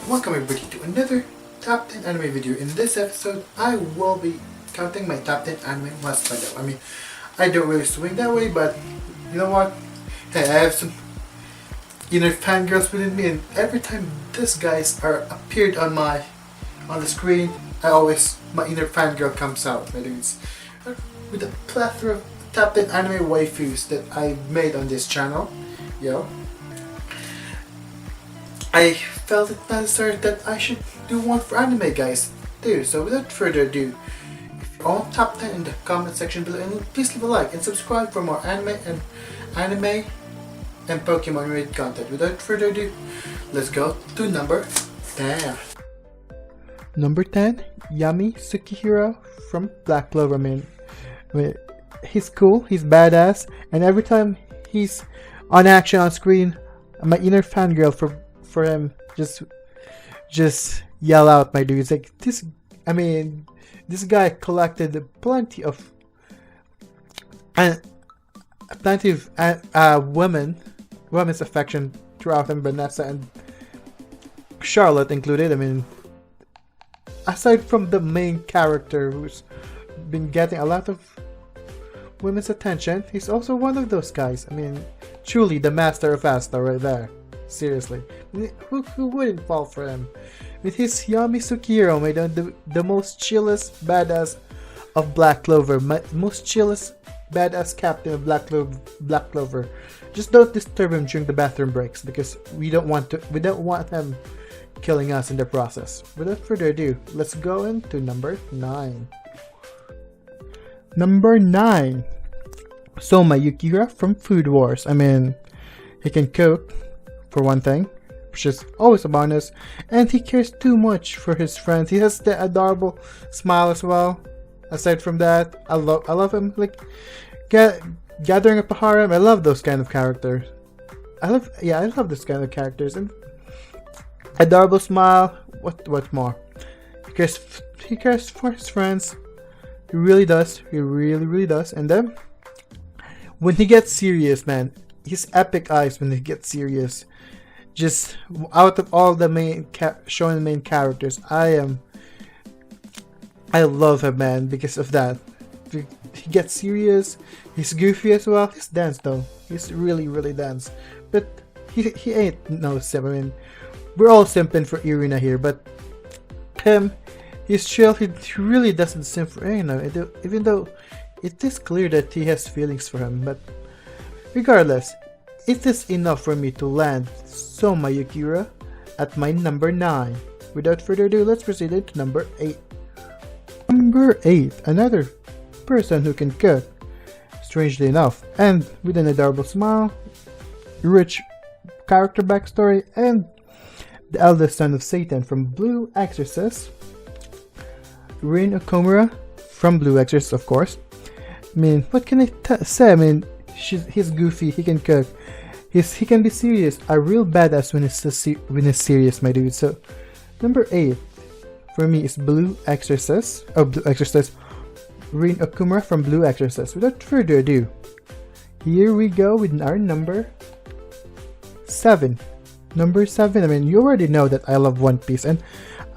Welcome everybody to another top 10 anime video. In this episode, I will be counting my top 10 anime must-follow. I don't really swing that way, but you know what? Hey, I have some inner fangirls within me, and every time these guys are appeared on the screen, my inner fangirl comes out. Whether it's with a plethora of top 10 anime waifus that I made on this channel, I felt it necessary that I should do one for anime guys too. So without further ado, if you're on top 10 in the comment section below, and please leave a like and subscribe for more anime and Pokemon related content. Without further ado, let's go to number 10. Number 10, Yami Tsukihiro from Black Clover. He's cool, he's badass, and every time he's on action on screen, my inner fangirl for him just yell out, my dude. It's like this guy collected plenty of women's affection throughout him, Vanessa and Charlotte included. Aside from the main character who's been getting a lot of women's attention, he's also one of those guys. Truly the master of Asta right there. Seriously, who wouldn't fall for him? With his Yami Tsukihiro, the most chillest badass of Black Clover, most chillest badass captain of Black Clover. Just don't disturb him during the bathroom breaks, because we don't want him killing us in the process. Without further ado, let's go into number 9. Number 9, Soma Yukihira from Food Wars. He can cook, for one thing, which is always a bonus, and he cares too much for his friends. He has the adorable smile as well. Aside from that, I love him. Like gathering up a harem. I love those kind of characters. I love this kind of characters. And adorable smile. What more? He cares for his friends. He really does. He really does. And then when he gets serious, man, his epic eyes when he gets serious. Just out of all the main characters, I love him, man, because of that. He gets serious. He's goofy as well. He's dense though. He's really dense. But he ain't no simp. We're all simping for Irina here, but him, he's chill. He really doesn't simp for Irina, even though it is clear that he has feelings for him. But regardless, it is enough for me to land Soma Yukihira at my number 9. Without further ado, let's proceed into number 8. Number 8, another person who can cook, strangely enough, and with an adorable smile, rich character backstory, and the eldest son of Satan from Blue Exorcist, Rin Okumura from Blue Exorcist, of course. What can I say? He's goofy, he can cook, he can be serious, a real badass when he's serious, my dude. So number 8 for me is Blue Exorcist, Rin Okumura from Blue Exorcist. Without further ado, here we go with our number 7. Number 7, you already know that I love One Piece, and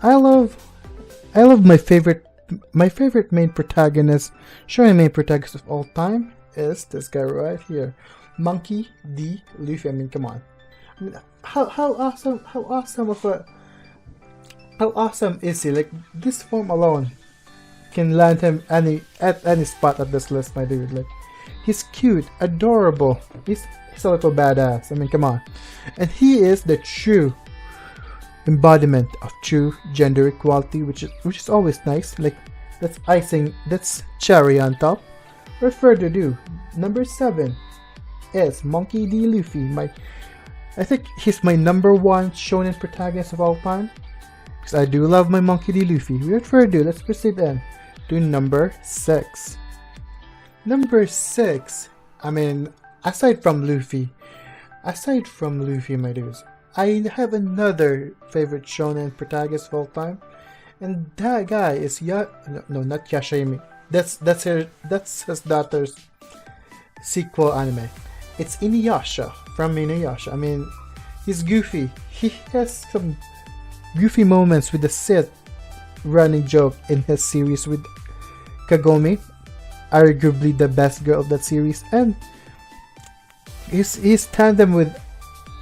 I love my favorite main protagonist, shonen main protagonist of all time is this guy right here, Monkey D. Luffy. Come on. How awesome is he? Like, this form alone can land him at any spot of this list, my dude. Like, he's cute, adorable. He's a little badass. Come on. And he is the true embodiment of true gender equality, which is always nice. Like, that's cherry on top. Without further ado, number 7 is Monkey D. Luffy. I think he's my number 1 shonen protagonist of all time, because I do love my Monkey D. Luffy. Without further ado, let's proceed then to number 6. Number 6, aside from Luffy, my dudes, I have another favorite shonen protagonist of all time, and that guy is not Yashahime. That's his daughter's sequel anime. It's Inuyasha from Inuyasha. He's goofy. He has some goofy moments with the Sith running joke in his series with Kagome, arguably the best girl of that series, and his tandem with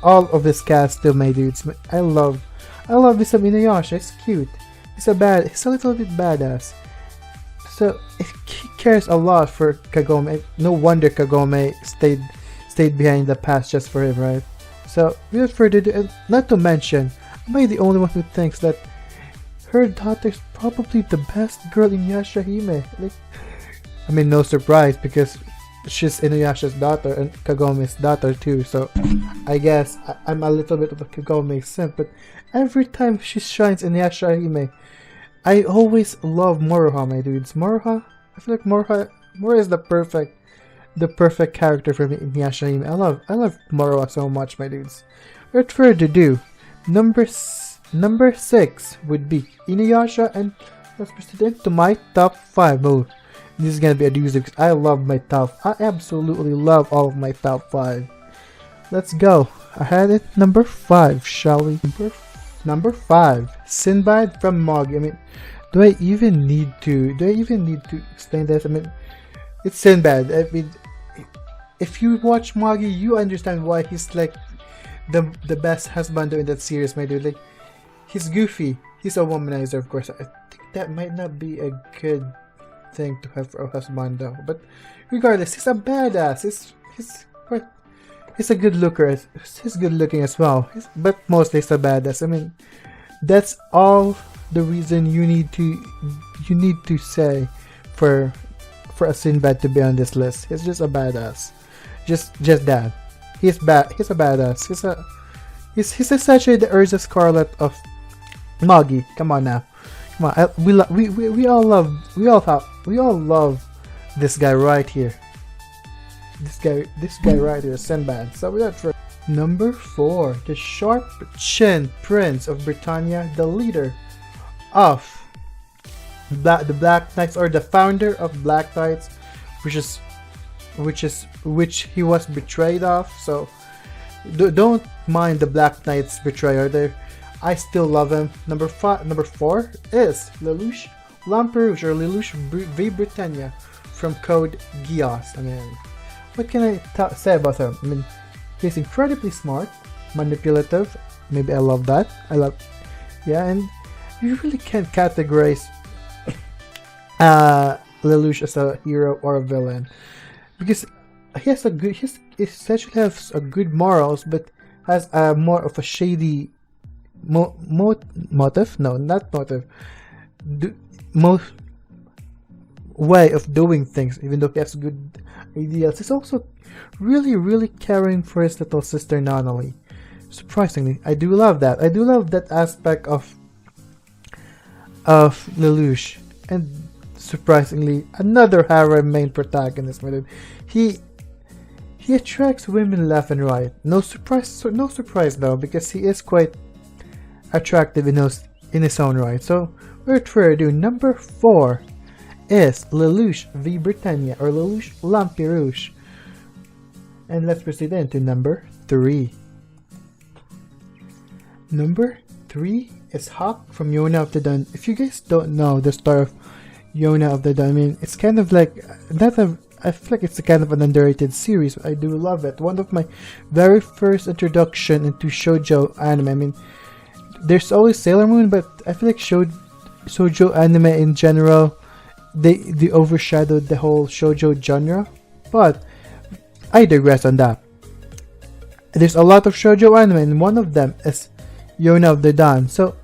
all of his cast still, my dudes. I love this Inuyasha. It's cute. He's a little bit badass. So he cares a lot for Kagome. No wonder Kagome stayed behind the past just for him, right? So without further ado, and not to mention, am I the only one who thinks that her daughter's probably the best girl in Yashahime? Like, I mean, no surprise because she's Inuyasha's daughter and Kagome's daughter too. So I guess I'm a little bit of a Kagome simp, but every time she shines in Yashahime, I always love Moroha, my dudes. Moroha, I feel like Moroha is the perfect character for me in Yashahime. I love Moroha so much, my dudes. Without further ado, number 6 would be Inuyasha, and let's proceed into my top 5. Oh, this is gonna be a doozy because I love my top. I absolutely love all of my top 5. Let's go ahead at number 5, shall we? Number 5, Sinbad from Magi. I mean, do I even need to explain this? I mean, it's Sinbad. I mean, if you watch Magi, you understand why he's like the best husband in that series, my dude. Like, he's goofy. He's a womanizer, of course. I think that might not be a good thing to have for a husband, though. But regardless, he's a badass. He's a good looker. He's good looking as well. But mostly he's a badass. I mean, that's all the reason you need to say for a Sinbad to be on this list. He's just a badass. Just that. He's a badass. He's essentially the Urza Scarlet of Magi. Come on now. Come on. We all love this guy right here. This guy right here, Sinbad. So without further, number 4, the sharp-chinned Prince of Britannia, the leader of the Black Knights, or the founder of Black Knights, which he was betrayed of. So don't mind the Black Knights betrayal there. I still love him. Number 4 is Lelouch Lamperouge, or Lelouch v Britannia from Code Geass. I mean, what can I say about him? I mean, he's incredibly smart, manipulative. Maybe I love that. And you really can't categorize Lelouch as a hero or a villain, because he essentially has a good morals, but has a more of a shady motive. No, not motive. Way of doing things. Even though he has good ideals, he's also really caring for his little sister Nonali. Surprisingly, I do love that. I do love that aspect of Lelouch. And surprisingly, another harem main protagonist. He attracts women left and right. No surprise though, because he is quite attractive in his own right. So without further ado, number 4 is Lelouch v Britannia, or Lelouch Lamperouge. And let's proceed into number 3. Number 3 is Hawk from Yona of the Dawn. If you guys don't know the story of Yona of the Dawn, I mean, it's kind of like I feel like it's a kind of an underrated series, but I do love it. One of my very first introduction into shoujo anime. I mean, there's always Sailor Moon, but I feel like shoujo anime in general, they overshadowed the whole shoujo genre. But I digress on that. There's a lot of shoujo anime, and one of them is Yona of the Dawn. So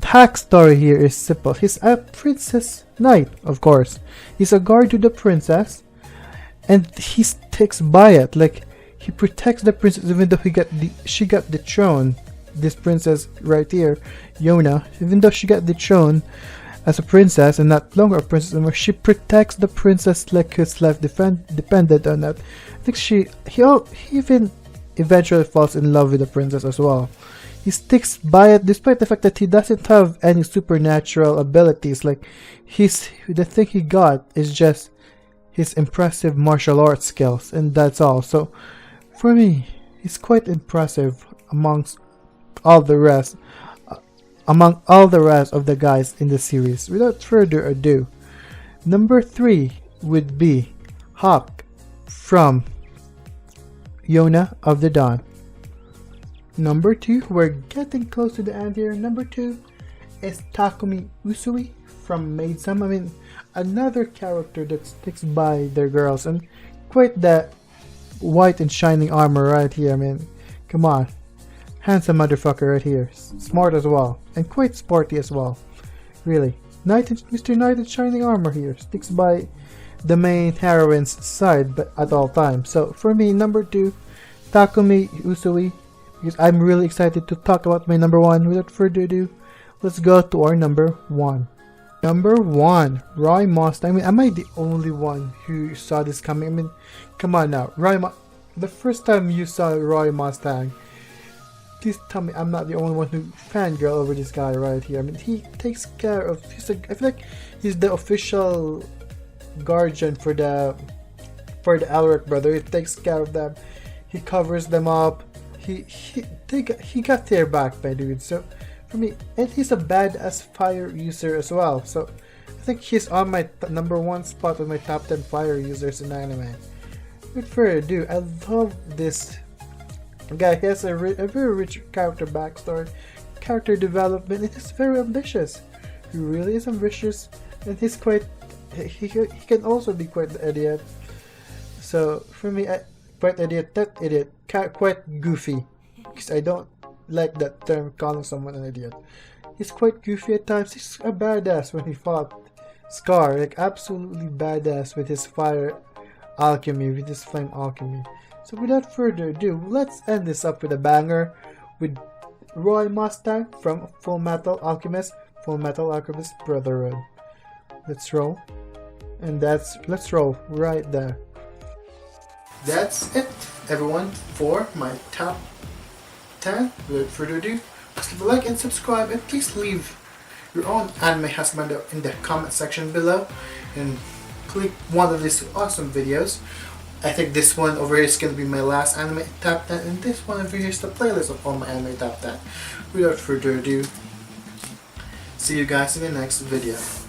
Hack's story here is simple. He's a princess knight, of course. He's a guard to the princess, and he sticks by it. Like, he protects the princess even though she got the throne. This princess right here, Yona, even though she got the throne as a princess and not longer a princess anymore, she protects the princess like his life depended on that. I think he even eventually falls in love with the princess as well. He sticks by it despite the fact that he doesn't have any supernatural abilities. Like, the thing he got is just his impressive martial arts skills, and that's all. So for me, he's quite impressive amongst all the rest. among all the rest of the guys in the series. Without further ado, number 3 would be Hawk from Yona of the Dawn. Number 2, we're getting close to the end here. Number 2 is Takomi Usui from Maid Some. I mean, another character that sticks by their girls, and quite that white and shining armor right here. I mean, come on. Handsome motherfucker right here. Smart as well. And quite sporty as well. Really. Mr. Knight in Shining Armor here. Sticks by the main heroine's side but at all times. So for me, number 2, Takomi Usui. Because I'm really excited to talk about my number 1. Without further ado, let's go to our number 1. Number 1, Roy Mustang. I mean, am I the only one who saw this coming? I mean, come on now. The first time you saw Roy Mustang, please tell me I'm not the only one who fangirl over this guy right here. I mean, he takes care of. I feel like he's the official guardian for the Alric brother. He takes care of them. He covers them up. He got their back, my dude. So for me, and he's a badass fire user as well. So I think he's on my number 1 spot with my top 10 fire users in anime. Without further ado, I love this guy. He has a very rich character backstory, character development, and he's very ambitious. He really is ambitious, and he's quite. He can also be quite an idiot. So for me, quite idiot, not idiot, quite goofy. Because I don't like that term, calling someone an idiot. He's quite goofy at times. He's a badass when he fought Scar, like absolutely badass with his fire alchemy, with his flame alchemy. So without further ado, let's end this up with a banger with Roy Mustang from Full Metal Alchemist Brotherhood. Let's roll. And let's roll right there. That's it, everyone, for my top 10. Without further ado, please leave a like and subscribe, and please leave your own Anime Hubandos in the comment section below, and click one of these awesome videos. I think this one over here is going to be my last anime top 10, and this one over here is the playlist of all my anime top 10. Without further ado, see you guys in the next video.